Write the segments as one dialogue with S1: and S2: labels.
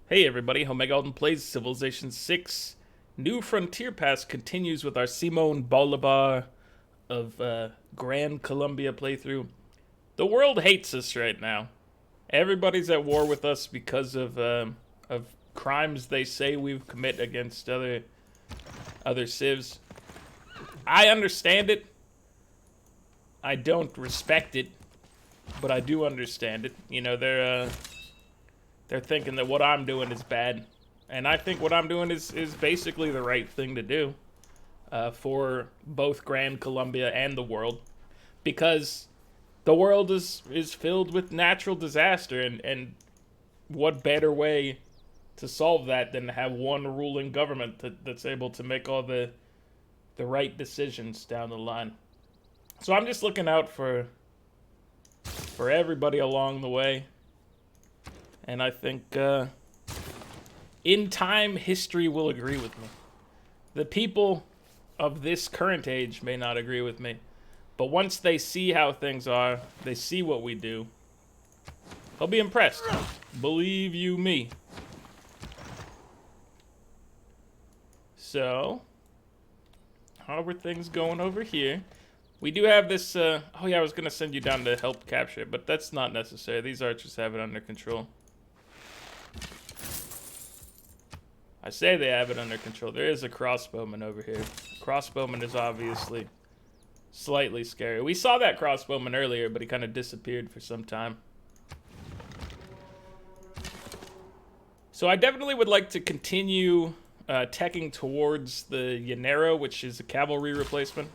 S1: Hey everybody, Omega Alden plays Civilization 6. New Frontier Pass continues with our Simone Bolivar of Gran Colombia playthrough. The world hates us right now. Everybody's at war with us because of crimes they say we've commit against other civs. I understand it. I don't respect it, but I do understand it. You know, they're thinking that what I'm doing is bad, and I think what I'm doing is basically the right thing to do for both Gran Colombia and the world, because the world is filled with natural disaster, and what better way to solve that than to have one ruling government that's able to make all the right decisions down the line. So I'm just looking out for everybody along the way. And I think in time, history will agree with me. The people of this current age may not agree with me, but once they see how things are, they see what we do, they'll be impressed. Believe you me. So, how are things going over here? We do have this, oh yeah, I was going to send you down to help capture it, but that's not necessary. These archers have it under control. I say they have it under control. There is a crossbowman over here. Crossbowman is obviously slightly scary. We saw that crossbowman earlier, but he kind of disappeared for some time. So I definitely would like to continue teching towards the Llanero, which is a cavalry replacement.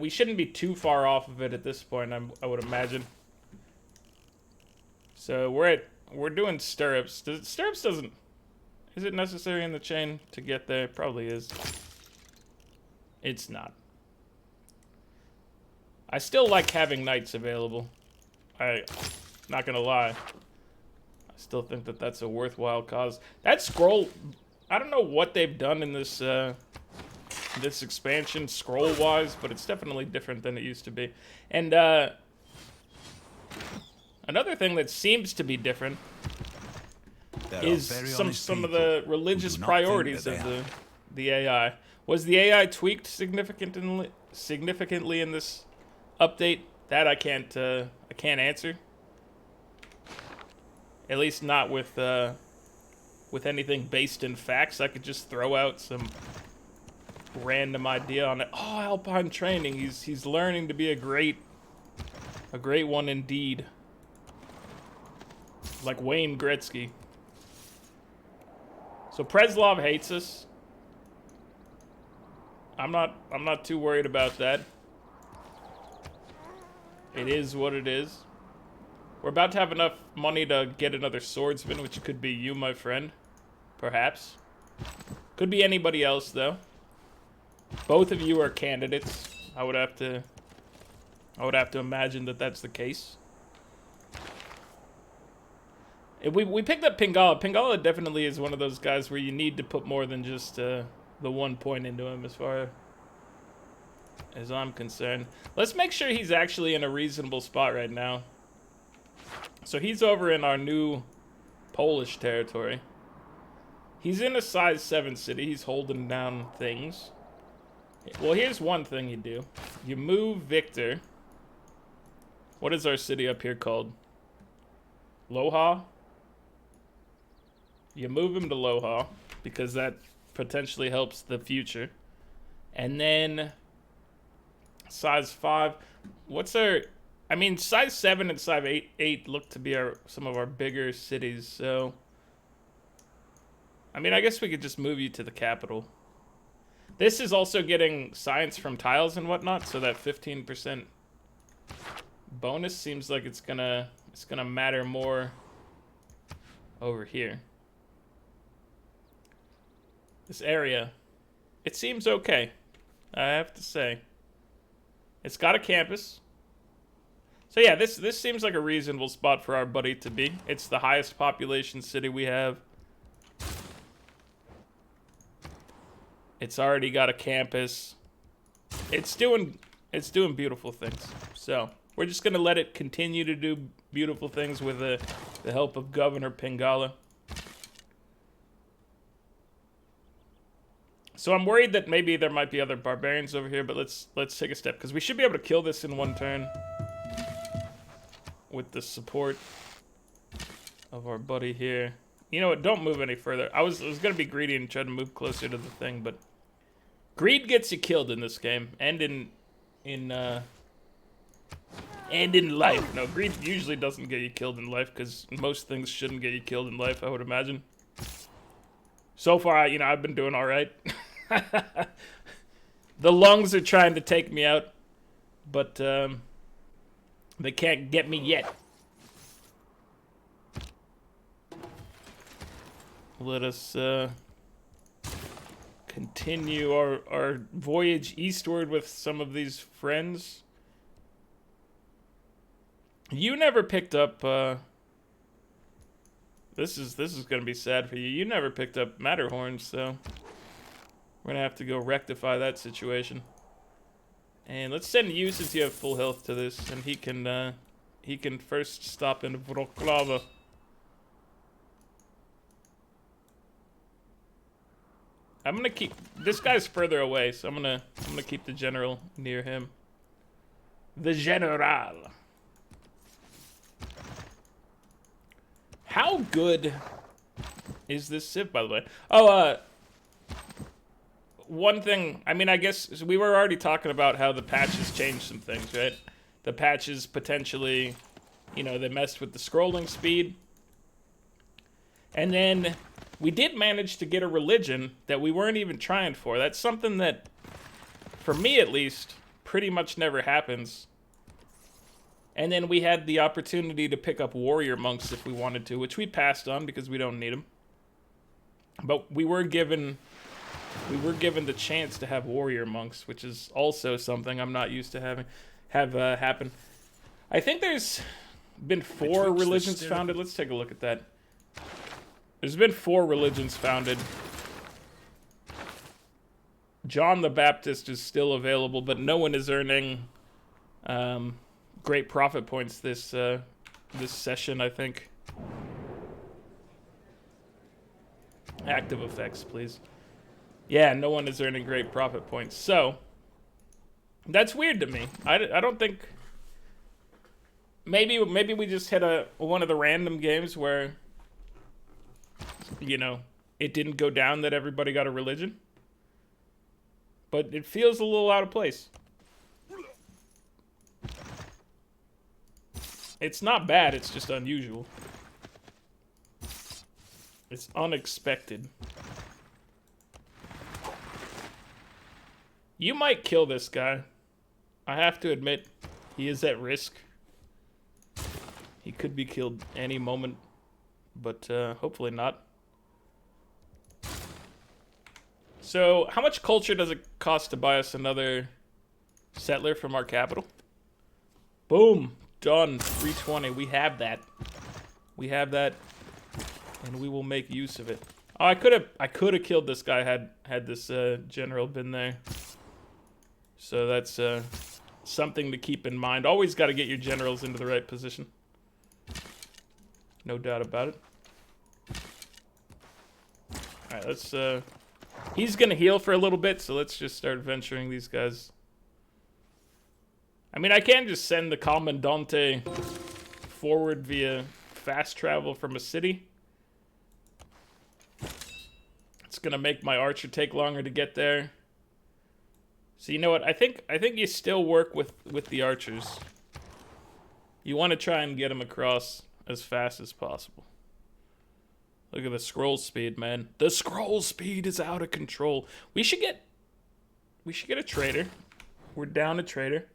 S1: We shouldn't be too far off of it at this point, I would imagine. So we're doing stirrups. Stirrups doesn't... Is it necessary in the chain to get there? Probably is. It's not. I still like having knights available. Not gonna lie. I still think that that's a worthwhile cause. That scroll, I don't know what they've done in this this expansion scroll-wise, but it's definitely different than it used to be. And another thing that seems to be different is some of the religious priorities of the AI. Was the AI tweaked significantly in this update? That I can't answer. At least not with anything based in facts. I could just throw out some random idea on it. Oh, Alpine training. He's learning to be a great one indeed. Like Wayne Gretzky. So Preslov hates us. I'm not too worried about that. It is what it is. We're about to have enough money to get another swordsman, which could be you, my friend. Perhaps. Could be anybody else, though. Both of you are candidates. I would have to imagine that that's the case. We picked up Pingala. Pingala definitely is one of those guys where you need to put more than just the 1 point into him, as far as I'm concerned. Let's make sure he's actually in a reasonable spot right now. So he's over in our new Polish territory. He's in a size 7 city. He's holding down things. Well, here's one thing you do. You move Victor. What is our city up here called? Loha? You move him to Loha, because that potentially helps the future. And then size 5. What's our... I mean, size 7 and size 8 look to be some of our bigger cities, so... I mean, I guess we could just move you to the capital. This is also getting science from tiles and whatnot, so that 15% bonus seems like it's gonna matter more over here. This area, it seems okay, I have to say. It's got a campus. So yeah, this seems like a reasonable spot for our buddy to be. It's the highest population city we have. It's already got a campus. It's doing beautiful things. So we're just gonna let it continue to do beautiful things with the help of Governor Pingala. So I'm worried that maybe there might be other barbarians over here, but let's take a step, because we should be able to kill this in one turn with the support of our buddy here. You know what? Don't move any further. I was gonna be greedy and try to move closer to the thing, but greed gets you killed in this game, and in life. No, greed usually doesn't get you killed in life, because most things shouldn't get you killed in life, I would imagine. So far, you know, I've been doing all right. The lungs are trying to take me out, but they can't get me yet. Let us continue our voyage eastward with some of these friends. You never picked up this is gonna be sad for you. You never picked up Matterhorn, so we're gonna have to go rectify that situation. And let's send you, since you have full health, to this, and he can first stop in Wroclaw. I'm gonna keep this guy's further away, so I'm gonna keep the general near him. The general. How good is this civ, by the way? Oh, one thing, I mean, I guess we were already talking about how the patches changed some things, right? The patches potentially, you know, they messed with the scrolling speed. And then we did manage to get a religion that we weren't even trying for. That's something that, for me at least, pretty much never happens. And then we had the opportunity to pick up warrior monks if we wanted to, which we passed on because we don't need them. But we were given the chance to have warrior monks, which is also something I'm not used to having happen. I think there's been 4 religions founded. Let's take a look at that. There's been 4 religions founded. John the Baptist is still available, but no one is earning great profit points this session, I think. Active effects, please. Yeah, no one is earning great profit points. So, that's weird to me. I don't think... Maybe we just hit one of the random games where, you know, it didn't go down that everybody got a religion. But it feels a little out of place. It's not bad, it's just unusual. It's unexpected. You might kill this guy. I have to admit, he is at risk. He could be killed any moment, but hopefully not. So, how much culture does it cost to buy us another settler from our capital? Boom. Done. 320. We have that. We have that, and we will make use of it. Oh, I could have killed this guy had this general been there. So that's something to keep in mind. Always got to get your generals into the right position. No doubt about it. All right, let's. He's gonna heal for a little bit, so let's just start venturing these guys. I mean, I can just send the Commandante forward via fast travel from a city. It's gonna make my archer take longer to get there. So you know what? I think you still work with the archers. You want to try and get them across as fast as possible. Look at the scroll speed, man. The scroll speed is out of control. We should get a trader. We're down a trader.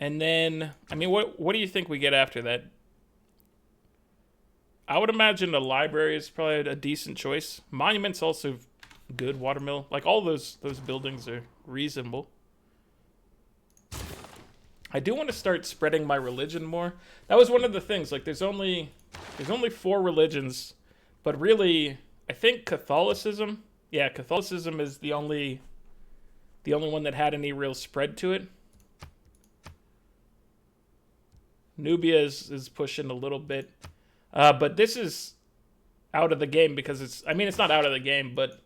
S1: And then, I mean, what do you think we get after that? I would imagine a library is probably a decent choice. Monument's also good. Watermill, like all those buildings are reasonable. I do want to start spreading my religion more. That was one of the things. Like, there's only 4 religions, but really, I think Catholicism. Yeah, Catholicism is the only one that had any real spread to it. Nubia is pushing a little bit, but this is out of the game because it's. I mean, it's not out of the game, but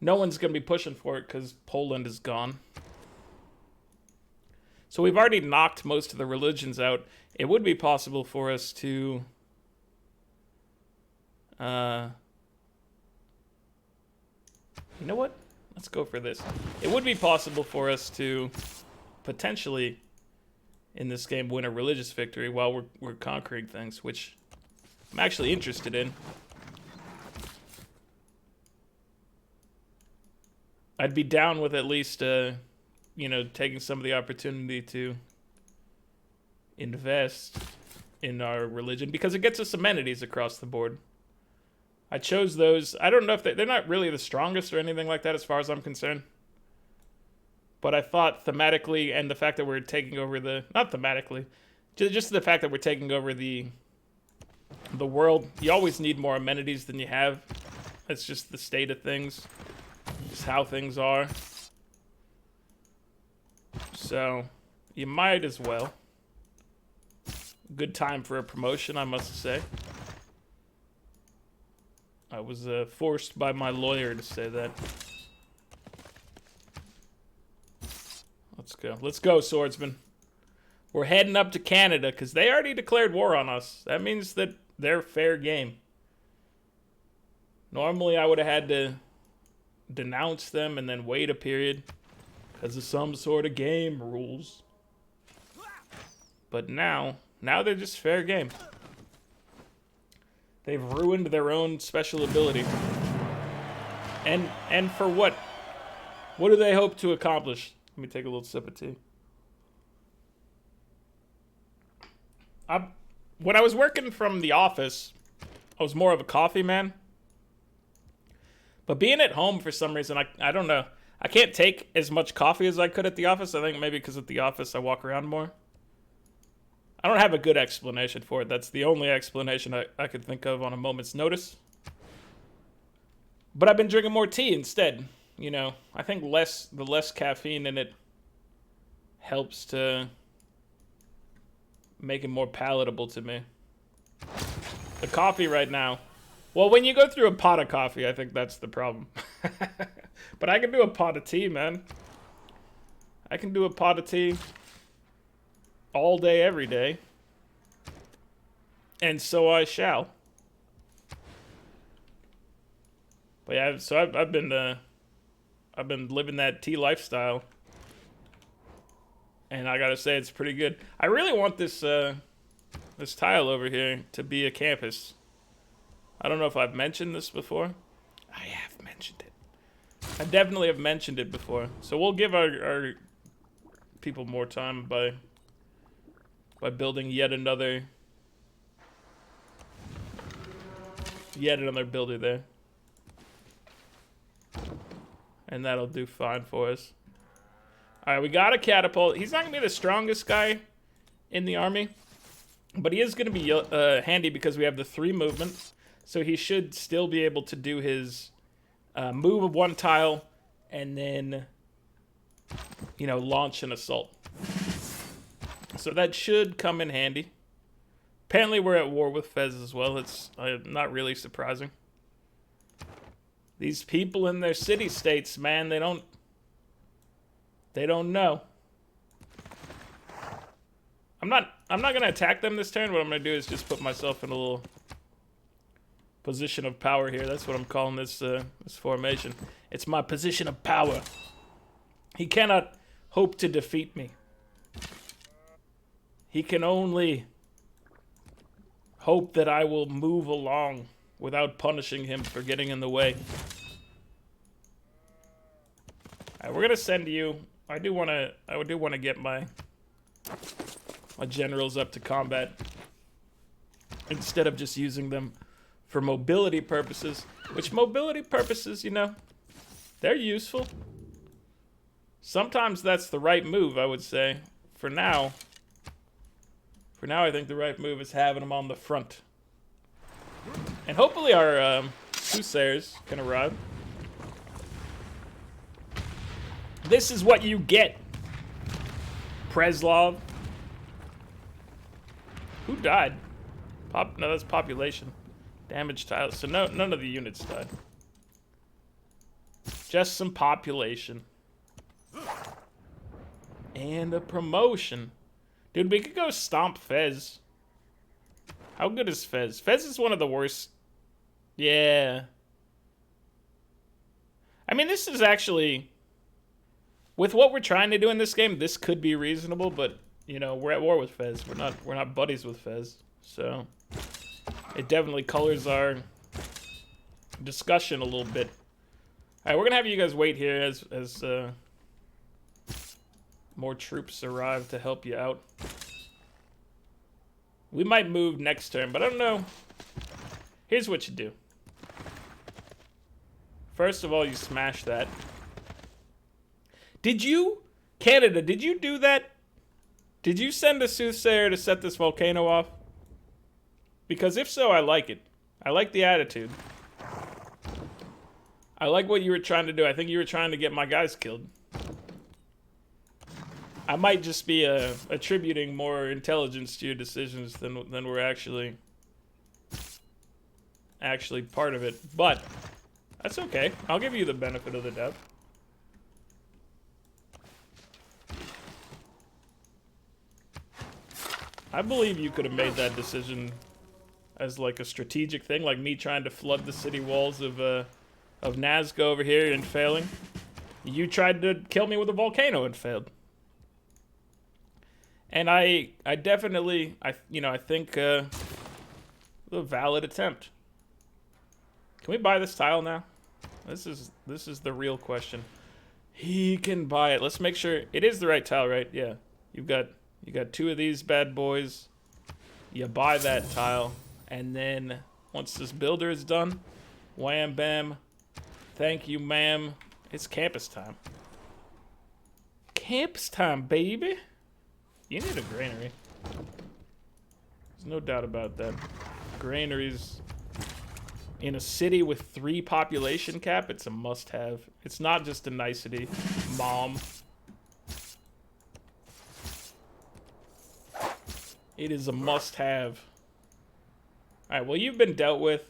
S1: no one's going to be pushing for it because Poland is gone. So we've already knocked most of the religions out. It would be possible for us to... you know what? Let's go for this. It would be possible for us to potentially, in this game, win a religious victory while we're conquering things, which I'm actually interested in. I'd be down with at least, you know, taking some of the opportunity to invest in our religion because it gets us amenities across the board. I chose those. I don't know if they're not really the strongest or anything like that as far as I'm concerned. But I thought thematically and the fact that we're taking over the... Not thematically. Just the fact that we're taking over the world. You always need more amenities than you have. That's just the state of things. Just how things are. So, you might as well. Good time for a promotion, I must say. I was forced by my lawyer to say that. Let's go. Let's go, swordsman. We're heading up to Canada because they already declared war on us. That means that they're fair game. Normally, I would have had to denounce them and then wait a period because of some sort of game rules. But now they're just fair game. They've ruined their own special ability. And for what? What do they hope to accomplish? Let me take a little sip of tea. When I was working from the office, I was more of a coffee man. But being at home for some reason, I don't know. I can't take as much coffee as I could at the office. I think maybe because at the office I walk around more. I don't have a good explanation for it. That's the only explanation I could think of on a moment's notice. But I've been drinking more tea instead. You know, I think the less caffeine in it helps to make it more palatable to me. The coffee right now. Well, when you go through a pot of coffee, I think that's the problem. But I can do a pot of tea, man. I can do a pot of tea all day, every day. And so I shall. But yeah, so I've been living that tea lifestyle. And I gotta say, it's pretty good. I really want this this tile over here to be a campus. I don't know if I've mentioned this before. I have mentioned it. I definitely have mentioned it before. So we'll give our people more time by building yet another builder there. And that'll do fine for us. Alright, we got a catapult. He's not going to be the strongest guy in the army. But he is going to be handy because we have the 3 movement. So he should still be able to do his move of 1 tile and then, you know, launch an assault. So that should come in handy. Apparently we're at war with Fez as well. It's not really surprising. These people in their city-states, man, they don't know. I'm not gonna attack them this turn. What I'm gonna do is just put myself in a little position of power here. That's what I'm calling this this formation. It's my position of power. He cannot hope to defeat me. He can only hope that I will move along without punishing him for getting in the way. Alright, we're gonna send you. I do wanna get my generals up to combat instead of just using them for mobility purposes. Which mobility purposes, you know, they're useful. Sometimes that's the right move, I would say. For now, I think the right move is having them on the front. And hopefully our Soothsayers can arrive. This is what you get, Preslov. Who died? No, that's population. Damage tiles. So none of the units died. Just some population. And a promotion. Dude, we could go stomp Fez. How good is Fez? Fez is one of the worst. Yeah. I mean, this is actually... With what we're trying to do in this game, this could be reasonable, but, you know, we're at war with Fez. We're not buddies with Fez. So, it definitely colors our discussion a little bit. Alright, we're gonna have you guys wait here as more troops arrive to help you out. We might move next turn, but I don't know. Here's what you do. First of all, you smash that. Did you, Canada, did you do that? Did you send a Soothsayer to set this volcano off? Because if so, I like it. I like the attitude. I like what you were trying to do. I think you were trying to get my guys killed. I might just be attributing more intelligence to your decisions than we're actually part of it. But that's okay. I'll give you the benefit of the doubt. I believe you could have made that decision as like a strategic thing, like me trying to flood the city walls of Nazca over here and failing. You tried to kill me with a volcano and failed. And I definitely, I think a valid attempt. Can we buy this tile now? This is the real question. He can buy it. Let's make sure it is the right tile, right? Yeah. You got 2 of these bad boys. You buy that tile, and then once this builder is done, wham bam. Thank you, ma'am. It's campus time. Campus time, baby. You need a granary. There's no doubt about that. Granaries in a city with 3 population cap, it's a must-have. It's not just a nicety, mom. It is a must-have. Alright, well, you've been dealt with.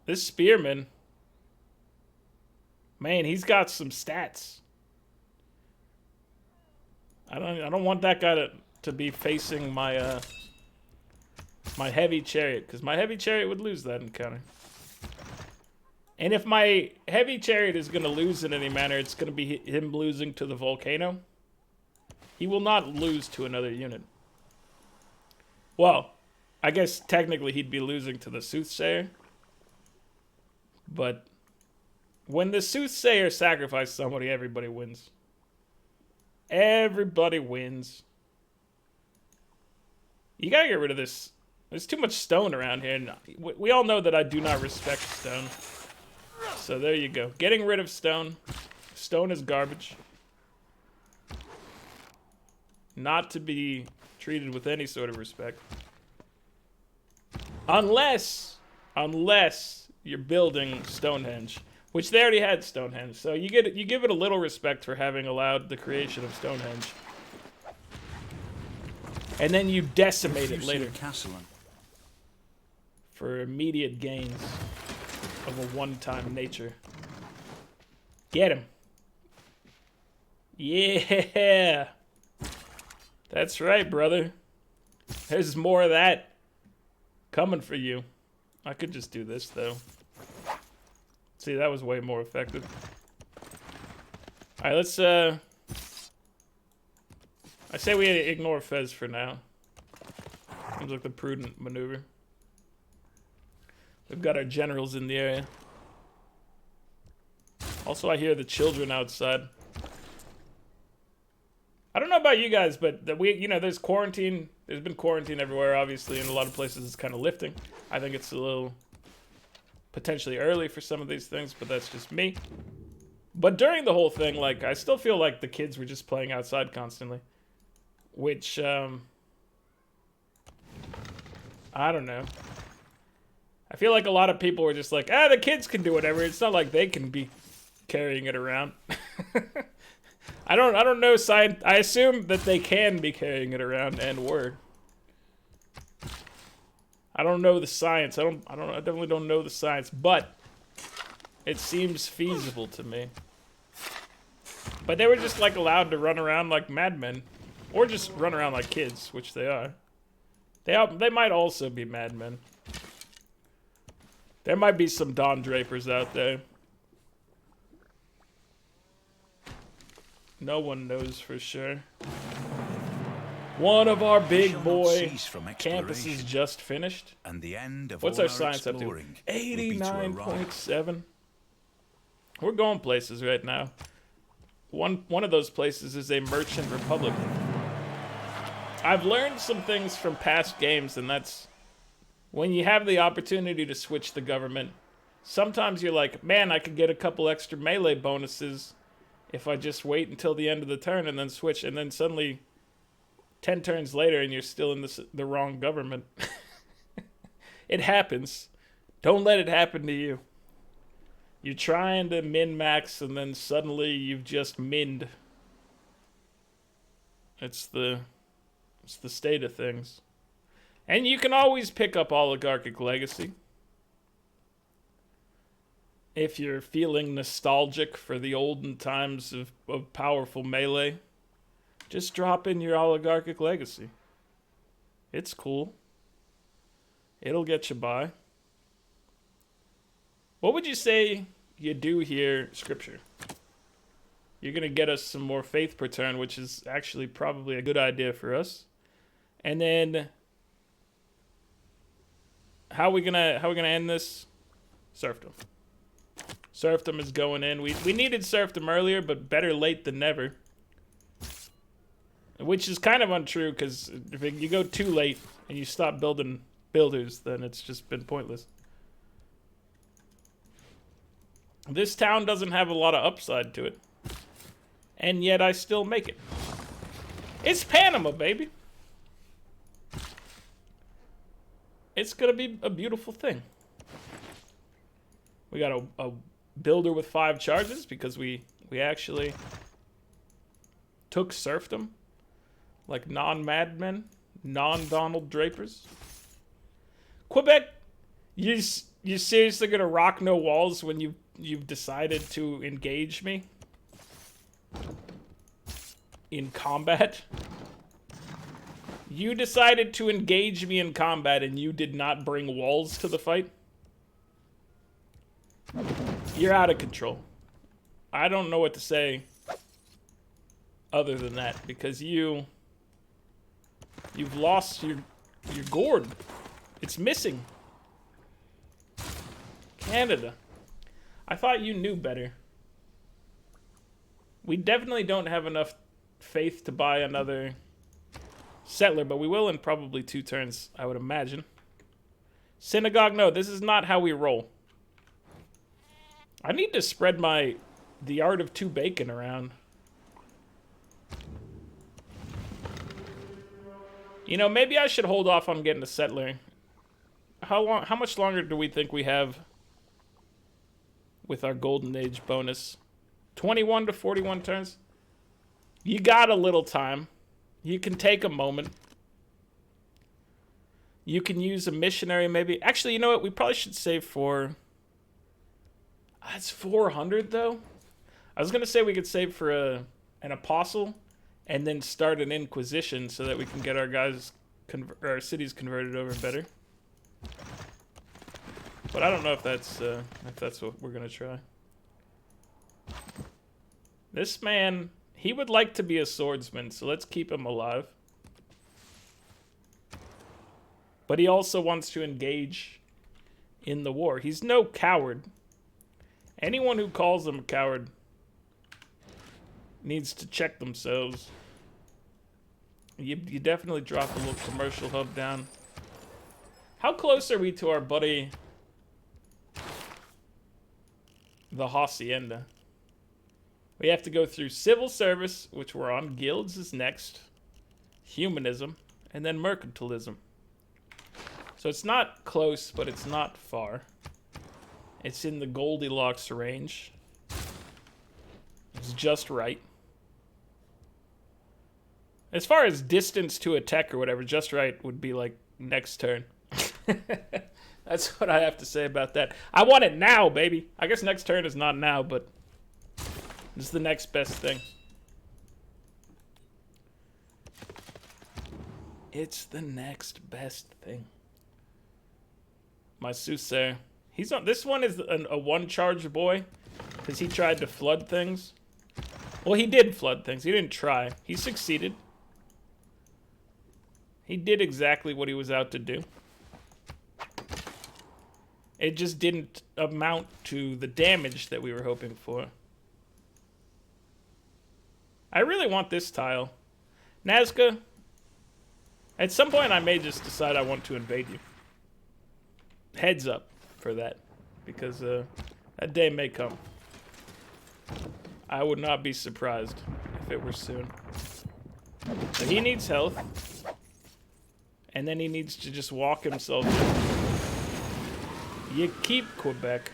S1: This spearman, man, he's got some stats. I don't want that guy to be facing my my heavy chariot, because my heavy chariot would lose that encounter. And if my heavy chariot is going to lose in any manner, it's going to be him losing to the volcano. He will not lose to another unit. Well, I guess technically he'd be losing to the Soothsayer. But when the Soothsayer sacrifices somebody, everybody wins. Everybody wins. You gotta get rid of this. There's too much stone around here. And we all know that I do not respect stone. So there you go. Getting rid of stone. Stone is garbage. Not to be treated with any sort of respect. Unless you're building Stonehenge. Which they already had Stonehenge. So you give it a little respect for having allowed the creation of Stonehenge. And then you decimate it later. For immediate gains of a one-time nature. Get him. Yeah. That's right, brother. There's more of that coming for you. I could just do this, though. See, that was way more effective. Alright, let's, I say we ignore Fez for now. Seems like the prudent maneuver. We've got our generals in the area. Also, I hear the children outside. I don't know about you guys, but there's quarantine. There's been quarantine everywhere, obviously, in a lot of places it's kind of lifting. I think it's a little potentially early for some of these things, but that's just me. But during the whole thing, like, I still feel like the kids were just playing outside constantly. Which, I don't know. I feel like a lot of people were just like, the kids can do whatever. It's not like they can be carrying it around. I don't know science. I assume that they can be carrying it around and were. I don't know the science. I definitely don't know the science, but It seems feasible to me. But they were just like allowed to run around like madmen. Or just run around like kids, which they are. They might also be madmen. There might be some Don Drapers out there. No one knows for sure. One of our big boy campuses just finished.
S2: And the end of
S1: What's our science up to? 89.7. We're going places right now. One of those places is a merchant republic. I've learned some things from past games, and that's when you have the opportunity to switch the government. Sometimes you're like, man, I could get a couple extra melee bonuses if I just wait until the end of the turn and then switch, and then suddenly 10 turns later and you're still in the wrong government. It happens. Don't let it happen to you. You're trying to min-max and then suddenly you've just minned. It's the state of things. And you can always pick up Oligarchic Legacy. If you're feeling nostalgic for the olden times of powerful melee, just drop in your Oligarchic Legacy. It's cool. It'll get you by. What would you say you do here, Scripture? You're going to get us some more faith per turn, which is actually probably a good idea for us. And then how are we gonna end this? Serfdom. Serfdom is going in. We needed serfdom earlier, but better late than never. Which is kind of untrue, because if you go too late and you stop building builders, then it's just been pointless. This town doesn't have a lot of upside to it. And yet I still make it. It's Panama, baby. It's gonna be a beautiful thing. We got a builder with 5 charges because we actually took serfdom. Like non-madmen, non-Donald Drapers. Quebec, you seriously gonna rock no walls when you've decided to engage me in combat? You decided to engage me in combat and you did not bring walls to the fight? You're out of control. I don't know what to say other than that, because you've lost your gourd. It's missing. Canada. I thought you knew better. We definitely don't have enough faith to buy another settler, but we will in probably 2 turns, I would imagine. Synagogue, no, this is not how we roll. I need to spread the art of 2 bacon around. You know, maybe I should hold off on getting a settler. How much longer do we think we have with our Golden Age bonus? 21 to 41 turns? You got a little time. You can take a moment. You can use a missionary maybe. Actually, you know what? We probably should save for... That's 400 though? I was going to say we could save for an apostle and then start an inquisition so that we can get our guys, our cities converted over better. But I don't know if that's what we're going to try. This man... He would like to be a swordsman, so let's keep him alive. But he also wants to engage in the war. He's no coward. Anyone who calls him a coward needs to check themselves. You definitely drop a little commercial hub down. How close are we to our buddy, the Hacienda? We have to go through civil service, which we're on. Guilds is next. Humanism. And then mercantilism. So it's not close, but it's not far. It's in the Goldilocks range. It's just right. As far as distance to a tech or whatever, just right would be like next turn. That's what I have to say about that. I want it now, baby. I guess next turn is not now, but this is the next best thing. It's the next best thing. My Soothsayer. He's on. This one is a one-charge boy, because he tried to flood things. Well, he did flood things. He didn't try. He succeeded. He did exactly what he was out to do. It just didn't amount to the damage that we were hoping for. I really want this tile. Nazca, at some point I may just decide I want to invade you. Heads up for that, because that day may come. I would not be surprised if it were soon. But he needs health. And then he needs to just walk himself in. You keep Quebec.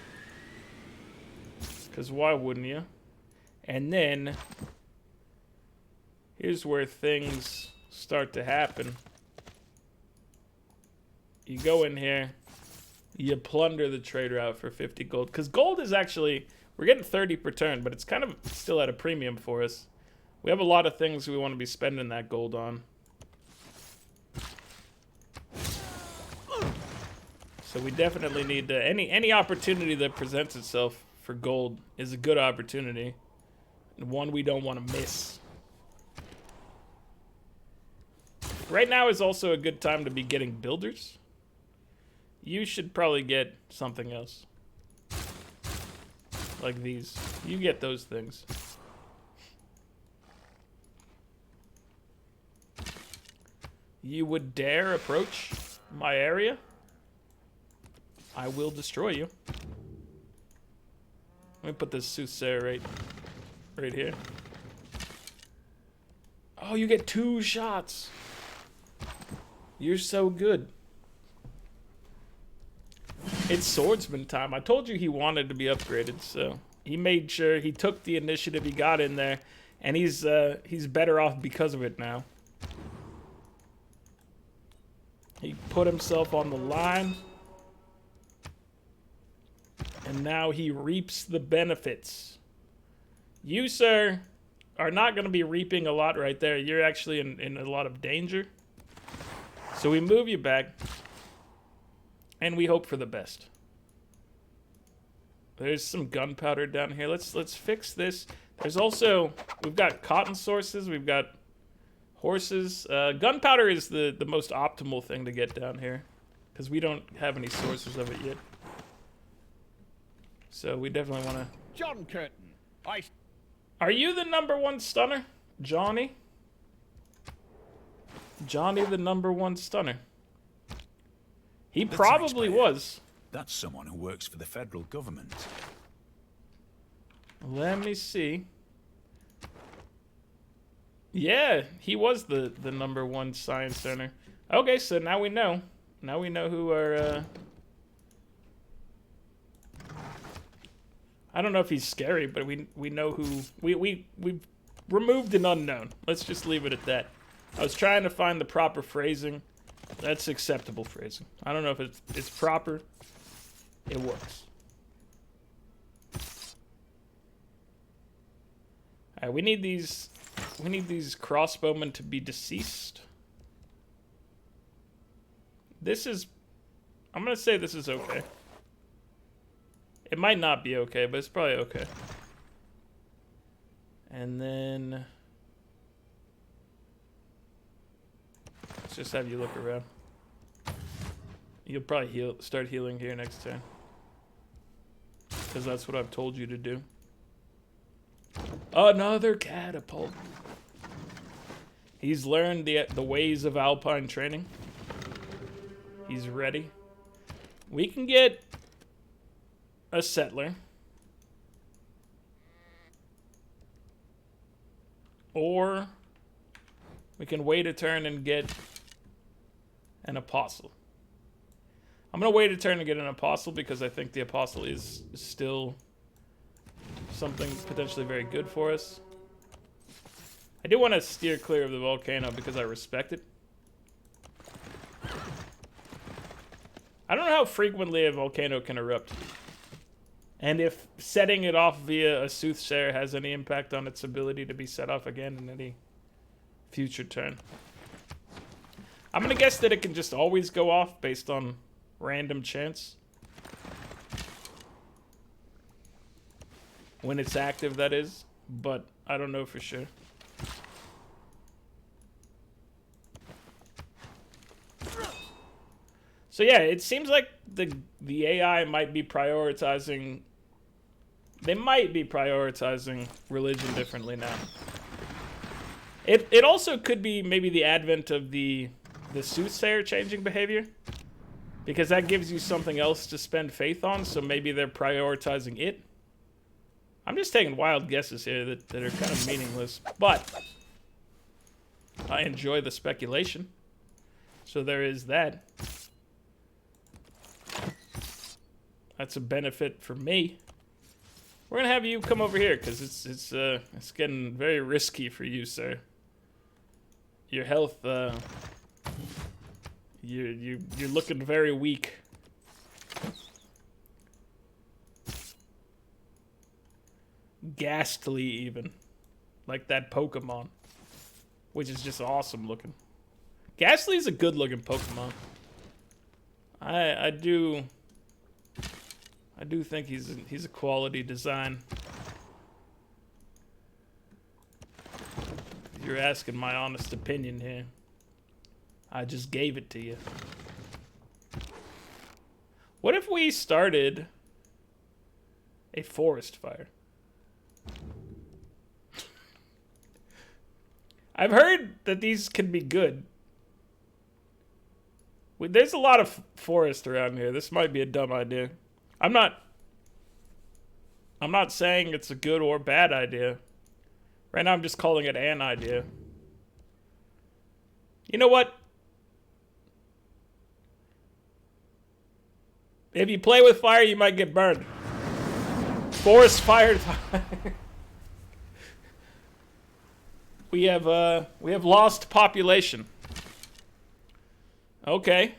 S1: Because why wouldn't you? And then here's where things start to happen. You go in here. You plunder the trade route for 50 gold. Because gold is actually... We're getting 30 per turn, but it's kind of still at a premium for us. We have a lot of things we want to be spending that gold on. So we definitely need to... Any opportunity that presents itself for gold is a good opportunity. And one we don't want to miss. Right now is also a good time to be getting builders. You should probably get something else. Like these. You get those things. You would dare approach my area? I will destroy you. Let me put this Soothsayer right here. Oh, you get 2 shots. You're so good. It's swordsman time. I told you he wanted to be upgraded, so he made sure he took the initiative, he got in there, and he's better off because of it now. He put himself on the line, and now he reaps the benefits. You, sir, are not going to be reaping a lot right there. You're actually in a lot of danger. So we move you back. And we hope for the best. There's some gunpowder down here. Let's fix this. There's also... We've got cotton sources. We've got horses. Gunpowder is the most optimal thing to get down here. Because we don't have any sources of it yet. So we definitely want to...
S2: John Curtin.
S1: Are you the #1 stunner? Johnny? Johnny the #1 stunner. He probably was.
S3: That's someone who works for the federal government.
S1: Let me see. Yeah, he was the #1 science center. Okay, so now we know. Now we know who our... I don't know if he's scary, but we know who... We've removed an unknown. Let's just leave it at that. I was trying to find the proper phrasing. That's acceptable phrasing. I don't know if it's proper. It works. Alright, we need these crossbowmen to be deceased. This is... I'm gonna say this is okay. It might not be okay, but it's probably okay. And then... Let's just have you look around. You'll probably start healing here next turn. Because that's what I've told you to do. Another catapult. He's learned the ways of alpine training. He's ready. We can get a settler. Or we can wait a turn and get an apostle. I'm going to wait a turn and get an apostle because I think the apostle is still something potentially very good for us. I do want to steer clear of the volcano because I respect it. I don't know how frequently a volcano can erupt. And if setting it off via a Soothsayer has any impact on its ability to be set off again in any future turn. I'm gonna guess that it can just always go off based on random chance. When it's active, that is. But I don't know for sure. So yeah, it seems like the AI might be prioritizing... They might be prioritizing religion differently now. It also could be maybe the advent of the Soothsayer changing behavior. Because that gives you something else to spend faith on, so maybe they're prioritizing it. I'm just taking wild guesses here that are kind of meaningless, but I enjoy the speculation. So there is that. That's a benefit for me. We're gonna have you come over here because it's getting very risky for you, sir. Your health, you're looking very weak. Ghastly, even. Like that Pokemon. Which is just awesome looking. Ghastly is a good looking Pokemon. I do think he's a quality design. If you're asking my honest opinion here, I just gave it to you. What if we started a forest fire? I've heard that these can be good. There's a lot of forest around here. This might be a dumb idea. I'm not saying it's a good or bad idea. Right now I'm just calling it an idea. You know what? If you play with fire, you might get burned. Forest fire. We have lost population. Okay.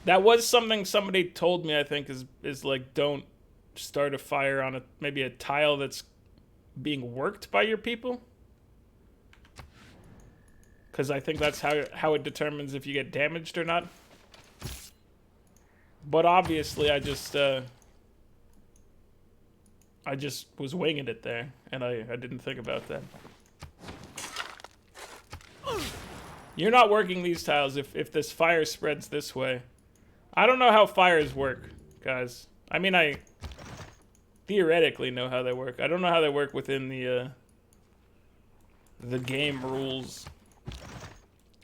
S1: That was something somebody told me, I think, is like, don't start a fire on maybe a tile that's being worked by your people. Because I think that's how it determines if you get damaged or not. But obviously I just was winging it there, and I didn't think about that. You're not working these tiles if this fire spreads this way. I don't know how fires work, guys. I mean, I theoretically know how they work. I don't know how they work within the game rules.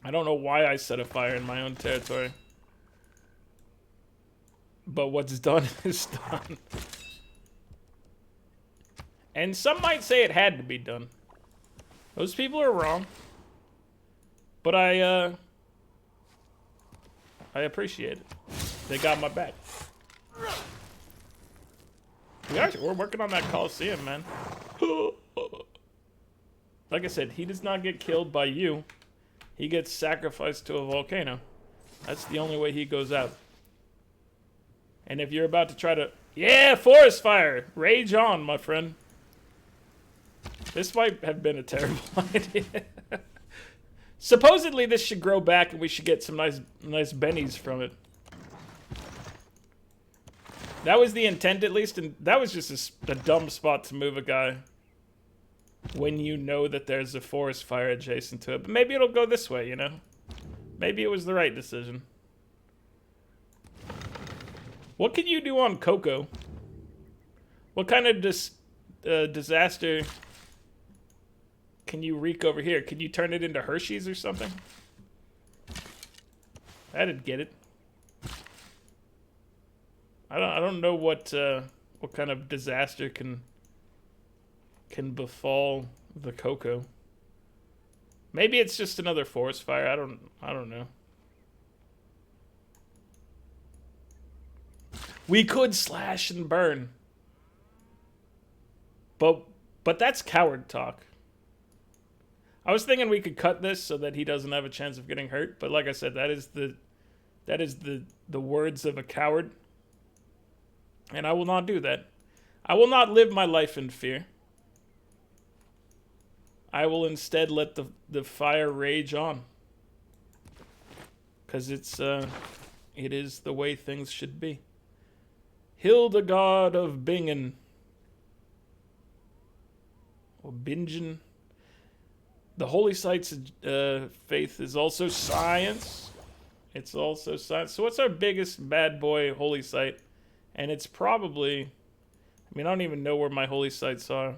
S1: I don't know why I set a fire in my own territory. But what's done is done. And some might say it had to be done. Those people are wrong. But I appreciate it. They got my back. We're working on that Coliseum, man. Like I said, he does not get killed by you. He gets sacrificed to a volcano. That's the only way he goes out. And if you're about to try to... Yeah, forest fire! Rage on, my friend. This might have been a terrible idea. Supposedly this should grow back and we should get some nice bennies from it. That was the intent, at least, and that was just a dumb spot to move a guy when you know that there's a forest fire adjacent to it. But maybe it'll go this way, you know? Maybe it was the right decision. What can you do on cocoa? What kind of disaster can you wreak over here? Can you turn it into Hershey's or something? That'd get it. I don't know what kind of disaster can befall the cocoa. Maybe it's just another forest fire. I don't know. We could slash and burn. But that's coward talk. I was thinking we could cut this so that he doesn't have a chance of getting hurt, but like I said, that is That is the words of a coward. And I will not do that. I will not live my life in fear. I will instead let the fire rage on. Because it is the way things should be. Hildegard of Bingen. Or Bingen. The holy site's faith is also science. It's also science. So what's our biggest bad boy holy site? And it's probably... I mean, I don't even know where my holy sites are.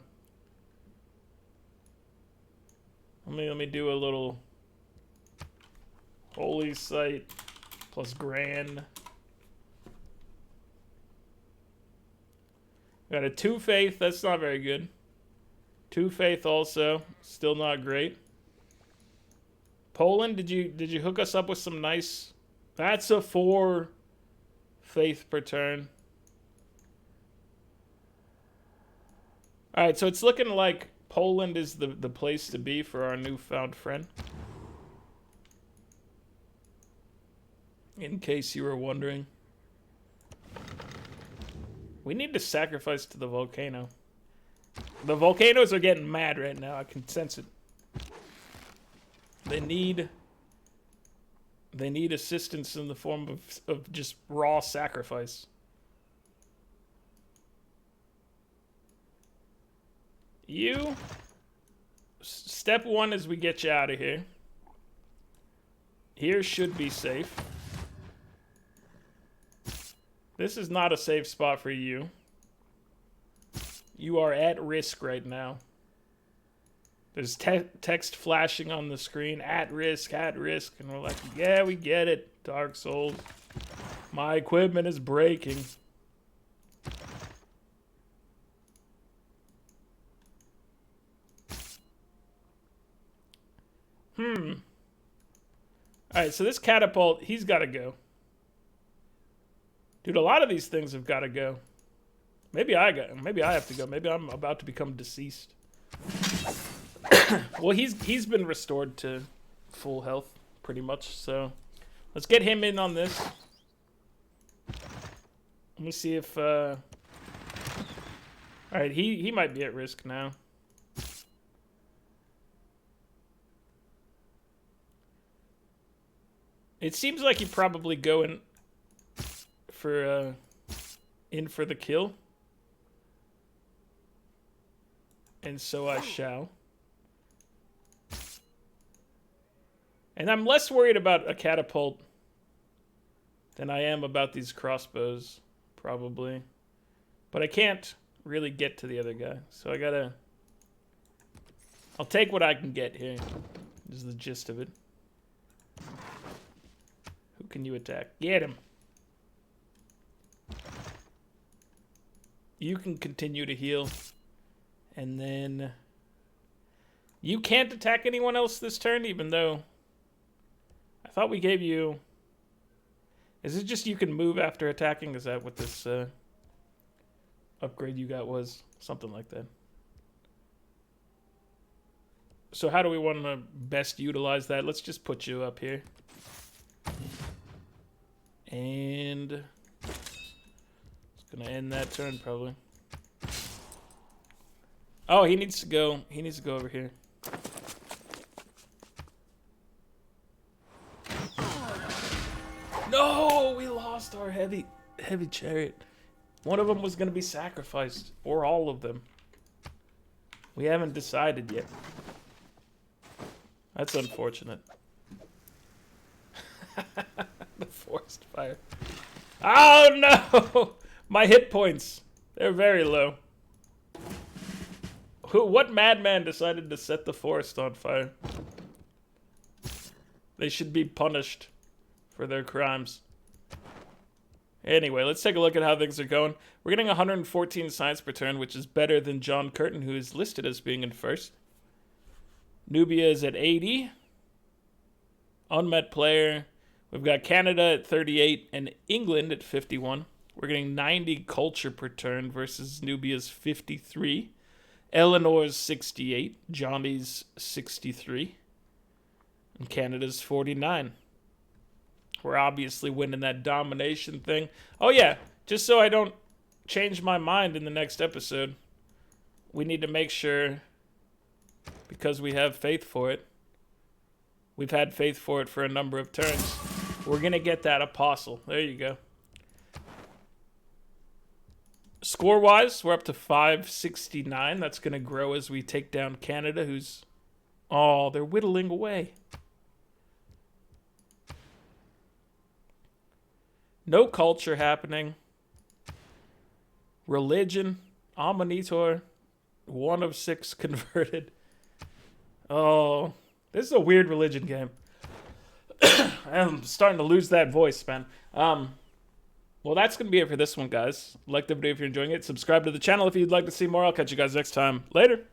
S1: Let me do a little... Holy site plus grand. Got a 2 faith. That's not very good. 2 faith also. Still not great. Poland, did you hook us up with some nice... That's a 4 faith per turn. Alright, so it's looking like Poland is the place to be for our newfound friend. In case you were wondering. We need to sacrifice to the volcano. The volcanoes are getting mad right now. I can sense it. They need assistance in the form of just raw sacrifice. Step 1 is we get you out of here. Here should be safe. This is not a safe spot for you. You are at risk right now. There's text flashing on the screen. At risk, and we're like, yeah, we get it, Dark Souls. My equipment is breaking. Alright, so this catapult, he's got to go. Dude, a lot of these things have got to go. Maybe I have to go. Maybe I'm about to become deceased. Well, he's been restored to full health, pretty much, so... Let's get him in on this. Let me see if, Alright, he might be at risk now. It seems like he'd probably go in for the kill. And so I shall. And I'm less worried about a catapult than I am about these crossbows, probably. But I can't really get to the other guy, so I gotta... I'll take what I can get here, is the gist of it. Who can you attack? Get him! You can continue to heal. And then... You can't attack anyone else this turn, even though... I thought we gave you... Is it just you can move after attacking? Is that what this upgrade you got was? Something like that. So how do we want to best utilize that? Let's just put you up here. And... It's going to end that turn, probably. Oh, he needs to go. He needs to go over here. No, we lost our heavy chariot. One of them was going to be sacrificed, or all of them. We haven't decided yet. That's unfortunate. The forest fire. Oh no! My hit points. They're very low. What madman decided to set the forest on fire? They should be punished for their crimes. Anyway, let's take a look at how things are going. We're getting 114 science per turn, which is better than John Curtin, who is listed as being in first. Nubia is at 80. Unmet player. We've got Canada at 38 and England at 51. We're getting 90 culture per turn versus Nubia's 53. Eleanor's 68. Johnny's 63. And Canada's 49. We're obviously winning that domination thing. Oh yeah, just so I don't change my mind in the next episode, we need to make sure, because we have faith for it, we've had faith for it for a number of turns, we're gonna get that apostle. There you go. Score-wise, we're up to 569. That's gonna grow as we take down Canada, who's... Oh, they're whittling away. No culture happening. Religion. Amonitor. 1 of 6 converted. Oh, this is a weird religion game. I'm starting to lose that voice, man. Well, that's going to be it for this one, guys. Like the video if you're enjoying it. Subscribe to the channel if you'd like to see more. I'll catch you guys next time. Later.